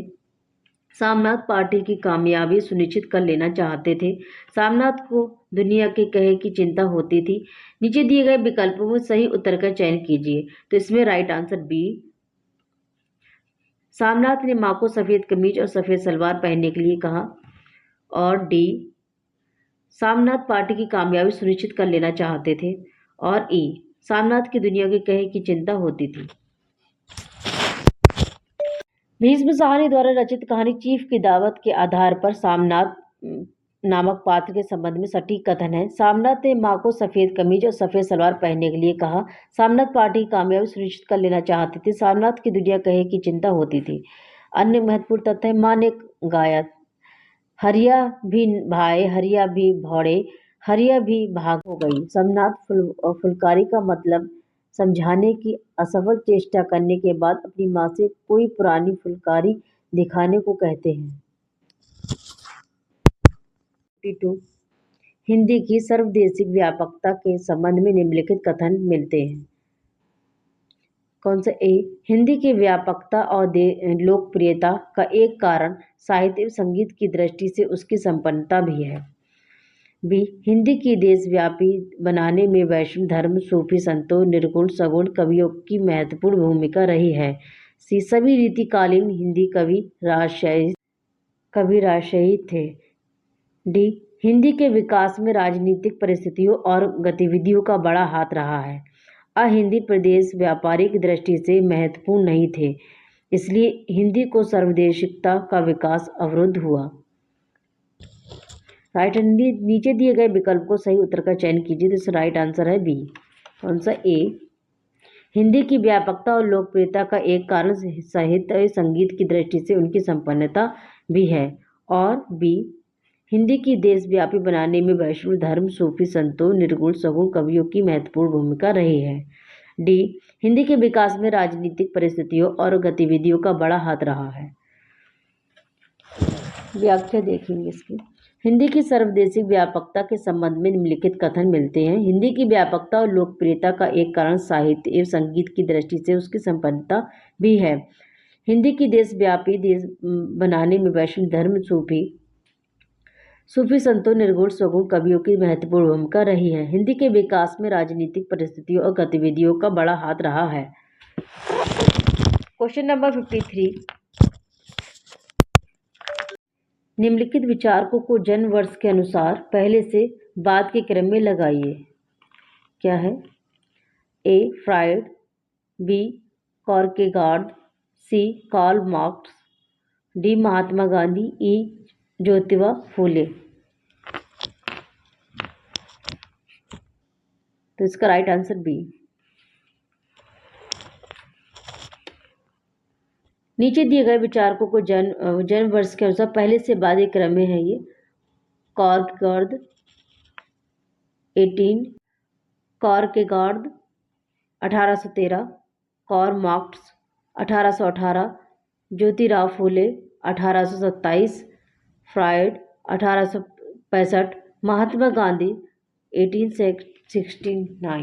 सामनाथ पार्टी की कामयाबी सुनिश्चित कर लेना चाहते थे। सामनाथ को दुनिया के कहे की चिंता होती थी। नीचे दिए गए विकल्पों में सही उत्तर का चयन कीजिए। तो इसमें राइट आंसर बी, सामनाथ ने माँ को सफ़ेद कमीज और सफ़ेद सलवार पहनने के लिए कहा। और डी, सामनाथ पार्टी की कामयाबी सुनिश्चित कर लेना चाहते थे। और ई, सामनाथ की दुनिया के कहे की चिंता होती थी। भीष्म साहनी द्वारा रचित कहानी चीफ की दावत के आधार पर सामनाथ नामक पात्र के संबंध में सटीक कथन है। सामनाथ ने माँ को सफ़ेद कमीज और सफ़ेद सलवार पहनने के लिए कहा। सामनाथ पार्टी की कामयाबी सुनिश्चित कर लेना चाहते थे। सामनाथ की दुनिया कहे की चिंता होती थी। अन्य महत्वपूर्ण तथ्य, माँ ने गाया, हरिया भी भाए, हरिया भी भौड़े, हरिया भी भाग हो गई। सामनाथ फुलकारी का मतलब समझाने की असफल चेष्टा करने के बाद अपनी माँ से कोई पुरानी फुलकारी दिखाने को कहते हैं। 52 हिंदी की सर्वदेशिक व्यापकता के संबंध में निम्नलिखित कथन मिलते हैं। कौन सा? ए, हिंदी की व्यापकता और लोकप्रियता का एक कारण साहित्य एवं संगीत की दृष्टि से उसकी संपन्नता भी है। बी, हिंदी की देशव्यापी बनाने में वैष्णव धर्म, सूफी संतों, निर्गुण सगुण कवियों की महत्वपूर्ण भूमिका रही है। सी, सभी रीतिकालीन हिंदी कवि राजशाही थे। डी, हिंदी के विकास में राजनीतिक परिस्थितियों और गतिविधियों का बड़ा हाथ रहा है। हिंदी प्रदेश व्यापारिक दृष्टि से महत्वपूर्ण नहीं थे, इसलिए हिंदी को सर्वदेशिकता का विकास अवरुद्ध हुआ। राइट, नीचे दिए गए विकल्प को सही उत्तर का चयन कीजिए। तो इसका राइट आंसर है बी। कौन सा? ए, हिंदी की व्यापकता और लोकप्रियता का एक कारण साहित्य और संगीत की दृष्टि से उनकी संपन्नता भी है। और बी, हिंदी की देशव्यापी बनाने में वैष्णव धर्म, सूफी संतों, निर्गुण सगुण कवियों की महत्वपूर्ण भूमिका रही है। डी, हिंदी के विकास में राजनीतिक परिस्थितियों और गतिविधियों का बड़ा हाथ रहा है। व्याख्या देखेंगे इसकी। हिंदी की सर्वदेशिक व्यापकता के संबंध में निम्नलिखित कथन मिलते हैं। हिंदी की व्यापकता और लोकप्रियता का एक कारण साहित्य एवं संगीत की दृष्टि से उसकी संपन्नता भी है। हिंदी की देशव्यापी बनाने में वैष्णव धर्म, सूफी संतों, निर्गुण सगुण कवियों की महत्वपूर्ण भूमिका रही है। हिंदी के विकास में राजनीतिक परिस्थितियों और गतिविधियों का बड़ा हाथ रहा है। क्वेश्चन नंबर 53, निम्नलिखित विचारकों को जन्म वर्ष के अनुसार पहले से बाद के क्रम में लगाइए। क्या है? ए, फ्रायड, बी, कॉर्केगार्ड, सी, Karl Marx, D, Mahatma Gandhi, ई, ज्योतिबा फूले। तो इसका राइट आंसर बी। नीचे दिए गए विचारकों को जन्म वर्ष के अनुसार पहले से बाद के क्रम में है। ये कॉर्केगार्ड 18, कॉर्केगार्ड 1813, Karl Marx 1818, Jyotirao Phule 1827, Freud 1865, Mahatma Gandhi 1869।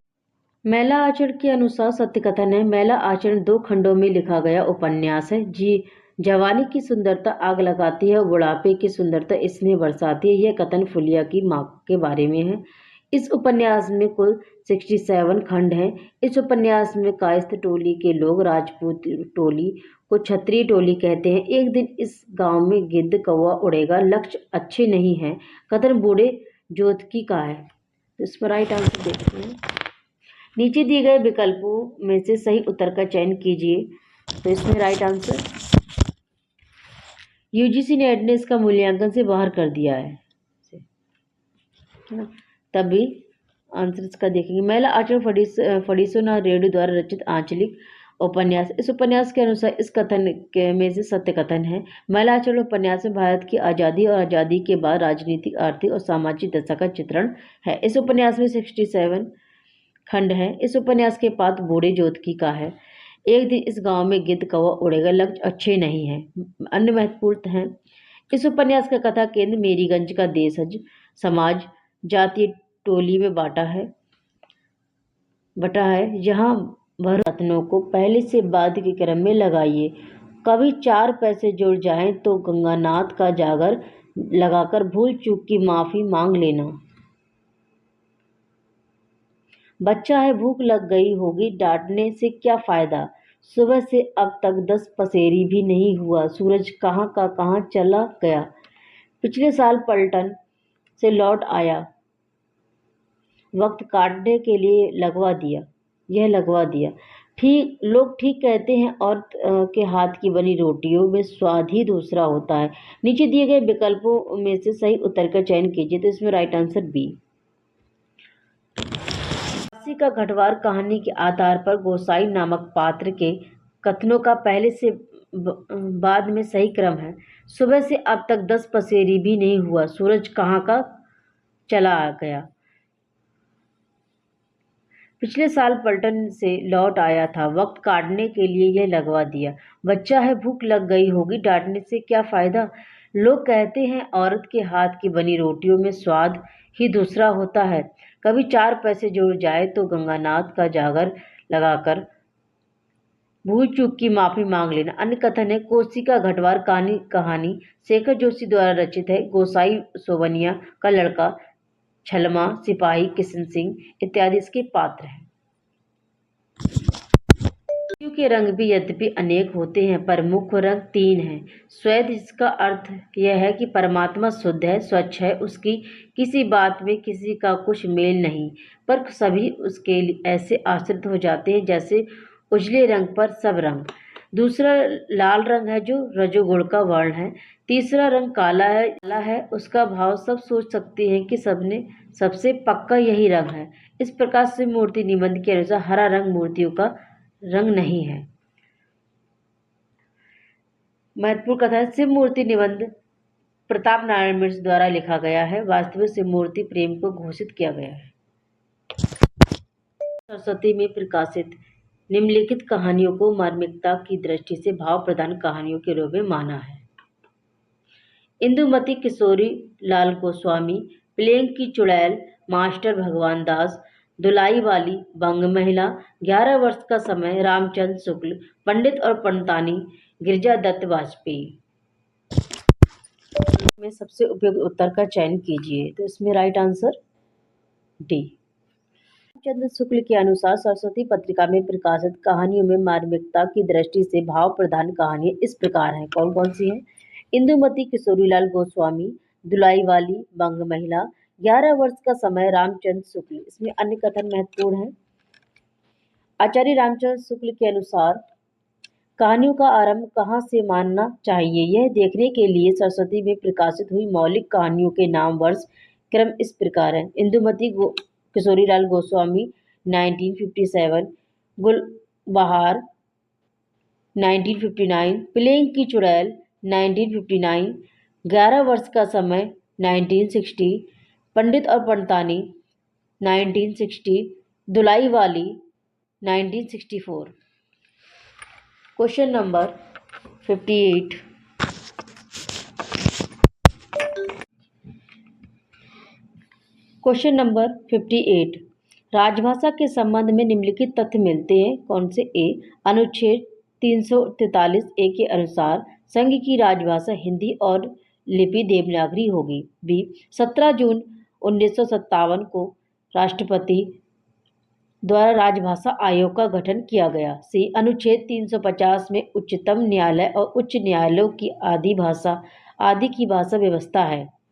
मैला आचरण के अनुसार सत्य कथन है। मैला आचरण 2 खंडों में लिखा गया उपन्यास है। जवानी की सुंदरता आग लगाती है और बुढ़ापे की सुंदरता स्नेह बरसाती है। यह कथन फुलिया की माँ के बारे में है। इस उपन्यास में कुल 67 खंड हैं। इस उपन्यास में कायस्थ टोली के लोग राजपूत टोली को क्षत्रिय टोली कहते हैं। एक दिन इस गांव में गिद्ध कौवा उड़ेगा। लक्ष्य अच्छे नहीं है। कथन बूढ़े जोतकी का है। तो इस पर राइट आंसर देखते हैं। नीचे दिए गए विकल्पों में से सही उत्तर का चयन कीजिए। तो इसमें राइट आंसर, यूजीसी नेट ने इसका मूल्यांकन से बाहर कर दिया है ना। तभी आंसर इसका देखेंगे। मैला आचरण फडीसोना रेड्डी द्वारा रचित आंचलिक उपन्यास। इस उपन्यास के अनुसार इस कथन में से सत्य कथन है। मैला आचरण उपन्यास में भारत की आज़ादी और आज़ादी के बाद राजनीतिक, आर्थिक और सामाजिक दशा का चित्रण है। इस उपन्यास में 67 खंड है। इस उपन्यास के पात्र बूढ़े जोतकी का है। एक दिन इस गांव में गिद्ध कौवा उड़ेगा। लक्ष्य अच्छे नहीं है। अन्य महत्वपूर्ण हैं। इस उपन्यास का कथा केंद्र मेरीगंज का देशज समाज जातीय टोली में बटा है। यहाँ वह कथनों को पहले से बाद के क्रम में लगाइए। कभी 4 पैसे जुड़ जाएं तो गंगानाथ का जागर लगाकर भूल चूक की माफी मांग लेना। बच्चा है, भूख लग गई होगी, डांटने से क्या फायदा। सुबह से अब तक 10 पसेरी भी नहीं हुआ। सूरज कहाँ का कहाँ चला गया। पिछले साल पलटन से लौट आया। वक्त काटने के लिए लगवा दिया। लोग ठीक कहते हैं, औरत के हाथ की बनी रोटियों में स्वाद ही दूसरा होता है। नीचे दिए गए विकल्पों में से सही उत्तर का चयन कीजिए। तो इसमें राइट आंसर बी। काशी का घटवार कहानी के आधार पर गोसाई नामक पात्र के कथनों का पहले से बाद में सही क्रम है। सुबह से अब तक 10 पसेरी भी नहीं हुआ। सूरज कहाँ का चला गया। पिछले साल पलटन से लौट आया था। वक्त काटने के लिए यह लगवा दिया। बच्चा है, भूख लग गई होगी, डांटने से क्या फायदा। लोग कहते हैं, औरत के हाथ की बनी रोटियों में स्वाद ही दूसरा होता है। कभी 4 पैसे जुड़ जाए तो गंगानाथ का जागर लगाकर भूल चूक की माफी मांग लेना। अन्य कथन है कोशिका घटवार कहानी शेखर जोशी द्वारा रचित है। गोसाई सोवनिया का लड़का, छलमा, सिपाही किशन सिंह इत्यादि इसके पात्र हैं। मृत्यु के रंग भी यद्यपि अनेक होते हैं पर मुख्य रंग 3 हैं। श्वेत, इसका अर्थ यह है कि परमात्मा शुद्ध है, स्वच्छ है, उसकी किसी बात में किसी का कुछ मेल नहीं, पर सभी उसके ऐसे आश्रित हो जाते हैं जैसे उजले रंग पर सब रंग। दूसरा लाल रंग है जो रजोगुण का वर्ण है। तीसरा रंग काला है, उसका भाव सब सोच सकते हैं कि सबसे पक्का यही रंग है। इस प्रकार से मूर्ति निबंध के अनुसार हरा रंग मूर्तियों का रंग नहीं है। महत्वपूर्ण कथा है शिव मूर्ति निबंध प्रताप नारायण मिश्र द्वारा लिखा गया है। वास्तविक शिव मूर्ति प्रेम को घोषित किया गया है। सरस्वती में प्रकाशित निम्नलिखित कहानियों को मार्मिकता की दृष्टि से भाव प्रधान कहानियों के रूप में माना है। इंदुमती किशोरी लाल गोस्वामी, प्लेग की चुड़ैल मास्टर भगवान दास, दुलाई वाली बंग महिला, 11 वर्ष का समय रामचंद्र शुक्ल, पंडित और पंडितानी गिरिजा दत्त वाजपेयी। में सबसे उपयुक्त उत्तर का चयन कीजिए। तो इसमें right answer D. Ramchandra Shukla के अनुसार सरस्वती पत्रिका में प्रकाशित कहानियों में मार्मिकता की दृष्टि से भाव प्रधान कहानियां इस प्रकार हैं। कौन कौन सी हैं? इंदुमती किशोरीलाल गोस्वामी, दुलाई वाली बंग महिला, 11 वर्ष का समय रामचंद्र शुक्ल। इसमें अन्य कथन महत्वपूर्ण है। आचार्य रामचंद्र शुक्ल के अनुसार कहानियों का आरंभ कहाँ से मानना चाहिए, यह देखने के लिए सरस्वती में प्रकाशित हुई मौलिक कहानियों के नाम वर्ष क्रम इस प्रकार है। इंदुमती किशोरीलाल गोस्वामी 1957, गुलबहार 1959, प्लेग की चुड़ैल 1959, 11 वर्ष का समय 1960, पंडित और पंडितानी 1960, दुलाई वाली 1964। Question number 58। क्वेश्चन नंबर 58, राजभाषा के संबंध में निम्नलिखित तथ्य मिलते हैं। कौन से? ए, अनुच्छेद 343 ए के अनुसार संघ की राजभाषा हिंदी और लिपि देवनागरी होगी। बी, 17 जून 1957 को राष्ट्रपति द्वारा राजभाषा आयोग का गठन किया गया। सी, अनुच्छेद 350 में उच्चतम न्यायालय और उच्च न्यायालयों की आदि की भाषा व्यवस्था है।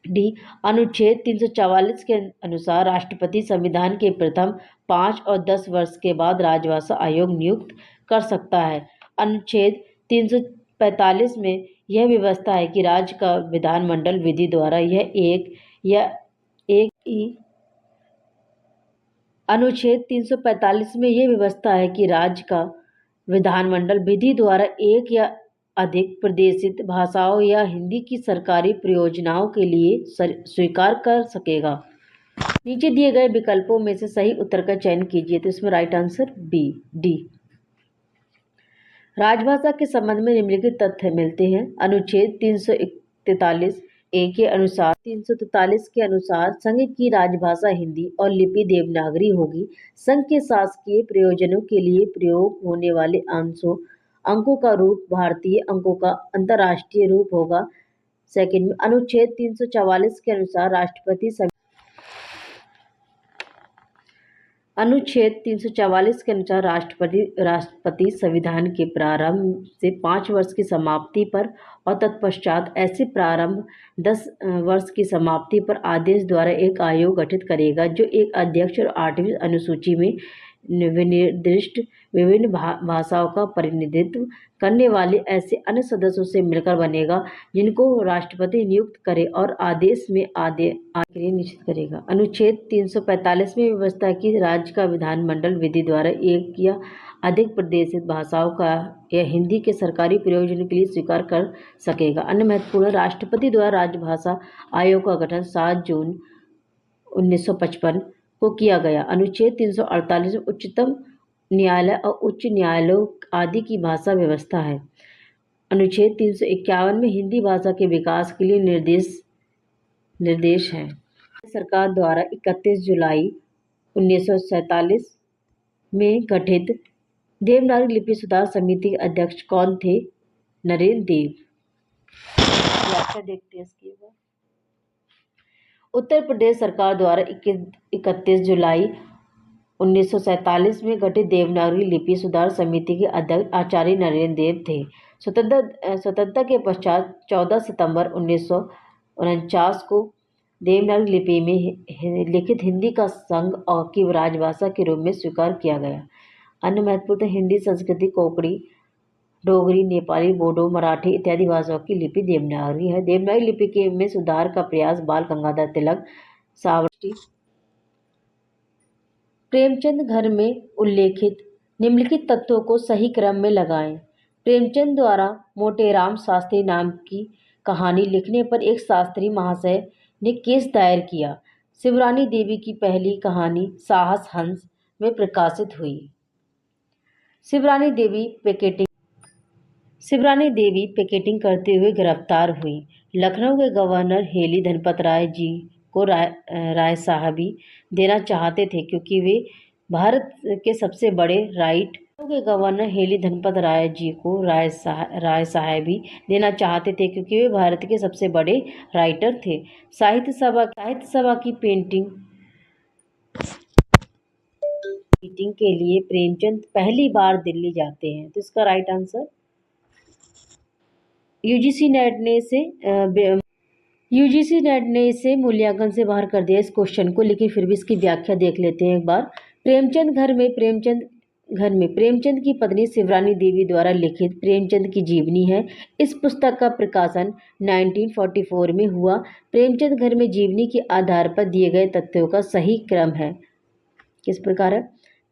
डी, अनुच्छेद 344 के अनुसार राष्ट्रपति संविधान के प्रथम 5 और 10 वर्ष के बाद राजभाषा आयोग नियुक्त कर सकता है। अनुच्छेद 345 में यह व्यवस्था है कि राज्य का विधानमंडल विधि द्वारा अनुच्छेद 345 में यह व्यवस्था है कि राज्य का विधानमंडल विधि द्वारा एक या अधिक प्रदेशित भाषाओं या हिंदी की सरकारी प्रयोजनाओं के लिए स्वीकार कर सकेगा। नीचे दिए गए विकल्पों में से सही उत्तर का चयन कीजिए। तो इसमें राइट आंसर बी, डी। राजभाषा के संबंध में निम्नलिखित तथ्य मिलते हैं। अनुच्छेद 343 ए के अनुसार 343 के अनुसार संघ की राजभाषा हिंदी और लिपि देवनागरी होगी। संघ के शासकीय प्रयोजनों के लिए प्रयोग होने वाले अंकों का रूप भारतीय अंकों का अंतर्राष्ट्रीय रूप होगा। सेकंड में अनुच्छेद 344 के अनुसार राष्ट्रपति संविधान के प्रारंभ से 5 वर्ष की समाप्ति पर और तत्पश्चात ऐसे प्रारंभ 10 वर्ष की समाप्ति पर आदेश द्वारा एक आयोग गठित करेगा जो एक अध्यक्ष और 8वीं अनुसूची में विनिर्दिष्ट विभिन्न भाषाओं का प्रतिनिधित्व करने वाले ऐसे अन्य सदस्यों से मिलकर बनेगा जिनको राष्ट्रपति नियुक्त करे और आदेश में आगे निश्चित करेगा। अनुच्छेद 345 में व्यवस्था की राज्य का विधानमंडल विधि द्वारा एक या अधिक प्रदेशित भाषाओं का या हिंदी के सरकारी प्रयोजन के लिए स्वीकार कर सकेगा। अन्य महत्वपूर्ण, राष्ट्रपति द्वारा राजभाषा आयोग का गठन 7 जून 1955 को किया गया। अनुच्छेद 348 में उच्चतम न्यायालय और उच्च न्यायालयों आदि की भाषा व्यवस्था है। अनुच्छेद 351 में हिंदी भाषा के विकास के लिए निर्देश है। सरकार द्वारा 31 जुलाई 1947 में गठित देवनागरी लिपि सुधार समिति के अध्यक्ष कौन थे? नरेंद्र देव। व्याख्या देखते हैं इसकी। उत्तर प्रदेश सरकार द्वारा 31 जुलाई 1947 में गठित देवनागरी लिपि सुधार समिति के अध्यक्ष आचार्य नरेंद्र देव थे। स्वतंत्रता के पश्चात 14 सितंबर 1949 को देवनागरी लिपि में लिखित हिंदी का संघ और की राजभाषा के रूप में स्वीकार किया गया। अन्य महत्वपूर्ण हिंदी, संस्कृत, कोंकणी, डोगरी, नेपाली, बोडो, मराठी इत्यादि भाषाओं की लिपि देवनागरी है। देवनागरी लिपि में सुधार का प्रयास बाल गंगाधर तिलक, सावर्ती, प्रेमचंद घर में उल्लेखित निम्नलिखित तत्वों को सही क्रम में लगाएं। प्रेमचंद द्वारा मोटेराम शास्त्री नाम की कहानी लिखने पर एक शास्त्री महाशय ने केस दायर किया। शिवरानी देवी की पहली कहानी साहस हंस में प्रकाशित हुई। शिवरानी देवी पिकेटिंग करते हुए गिरफ्तार हुई। लखनऊ के गवर्नर हेली धनपत राय जी को राय साहबी देना चाहते थे क्योंकि वे भारत के सबसे बड़े लखनऊ के गवर्नर हेली धनपत राय जी को राय साहबी देना चाहते थे क्योंकि वे भारत के सबसे बड़े राइटर थे। साहित्य सभा की मीटिंग के लिए प्रेमचंद पहली बार दिल्ली जाते हैं, तो इसका राइट आंसर यूजीसी नेट ने इसे मूल्यांकन से बाहर कर दिया इस क्वेश्चन को, लेकिन फिर भी इसकी व्याख्या देख लेते हैं एक बार। प्रेमचंद घर में प्रेमचंद की पत्नी शिवरानी देवी द्वारा लिखित प्रेमचंद की जीवनी है। इस पुस्तक का प्रकाशन 1944 में हुआ। प्रेमचंद घर में जीवनी के आधार पर दिए गए तथ्यों का सही क्रम है। किस प्रकार है?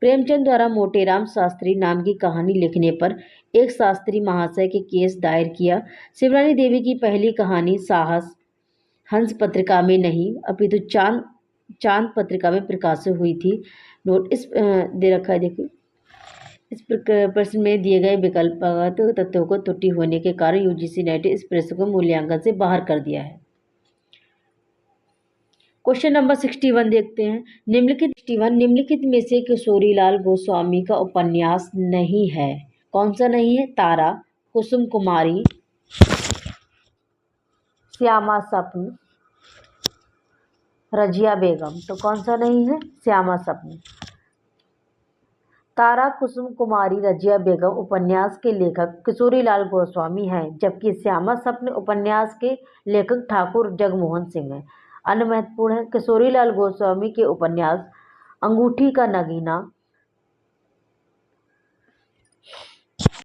प्रेमचंद द्वारा मोटेराम शास्त्री नाम की कहानी लिखने पर एक शास्त्री महाशय के केस दायर किया। शिवरानी देवी की पहली कहानी साहस हंस पत्रिका में नहीं अपितु चांद पत्रिका में प्रकाशित हुई थी। नोट इस दे रखा है, देखिए इस प्रश्न में दिए गए विकल्पगत तथ्यों को त्रुटि होने के कारण यूजीसी नेट इस प्रश्न को मूल्यांकन से बाहर कर दिया है। क्वेश्चन नंबर 61 देखते हैं। निम्नलिखित में से किशोरीलाल गोस्वामी का उपन्यास नहीं है। कौन सा नहीं है? तारा, कुसुम कुमारी, श्यामा स्वप्न, रजिया बेगम। तो कौन सा नहीं है? श्यामा स्वप्न। तारा, कुसुम कुमारी, रजिया बेगम उपन्यास के लेखक किशोरीलाल गोस्वामी हैं, जबकि श्यामा स्वप्न उपन्यास के लेखक ठाकुर जगमोहन सिंह हैं। अन्य महत्वपूर्ण है किशोरीलाल गोस्वामी के उपन्यास अंगूठी का नगीना,